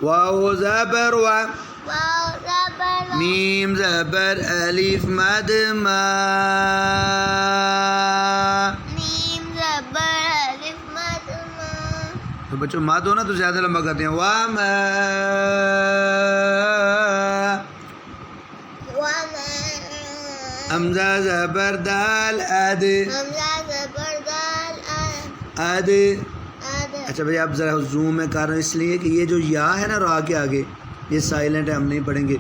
واو زبر و، واو زبر و، میم زبر الف مد ما، میم زبر الف مد ما. تو بچوں مد ہو نا تو زیادہ لمبا کرتے ہیں. وما، وما، حمزہ زبر دال اد، حمزہ زبر دال اد. اد. اچھا بھائی آپ ذرا زوم میں کر رہے ہیں اس لیے کہ یہ جو یا ہے نا را کے آگے یہ سائلنٹ ہے، ہم نہیں پڑھیں گے.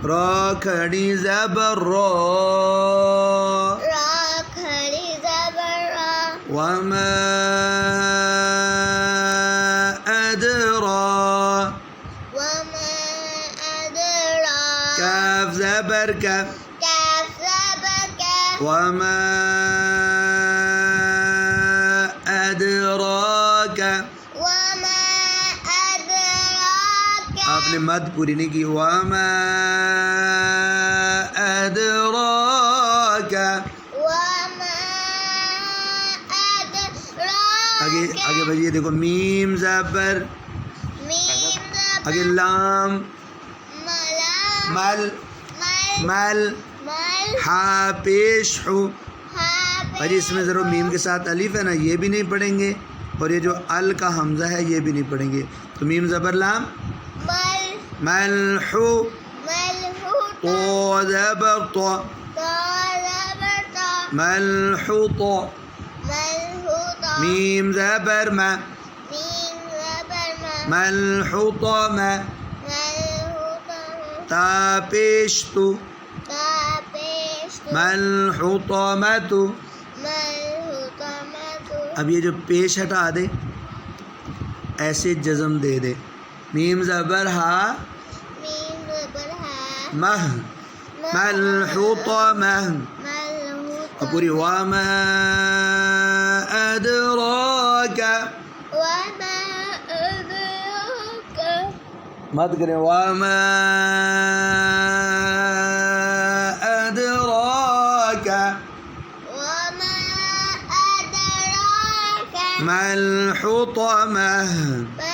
را کھڑی زبر را، را کھڑی زبر را، وما ادرا، وما ادرا، کاف زبر کاف، کاف زبر کاف، وما ادراک. وما ادراک. آپ نے مد پوری نہیں کی. وما ادراک. وما ادراک. آگے بھائی یہ دیکھو میم زبر، میم زبر آگے لام ملام، مل مل مل، مل، ہا پیش ہو. ہا اور اس میں ضرور میم کے ساتھ الف ہے نا یہ بھی نہیں پڑھیں گے، اور یہ جو ال کا حمزہ ہے یہ بھی نہیں پڑھیں گے. تو میم زبر لام مل، ملحو، ملحوط، طو زبر طو، طا زبر طا، ملحوط. ملحوط، میم زبر ما، میم زبر ما، ملحوط ما. ملحوط ما، تا پیش تو، تا پیش تو، ملحوطمت. ملحوط متو. اب یہ جو پیش ہٹا دے ایسے جزم دے دے. میم زبر ہا، میم زبر ہا، مہ، ملحوطمہ. ملحوط، اور پوری وما ادراک، وما ادراک، مت کریں. وما ادراک، وما ادراک، ملحوطمہ. ما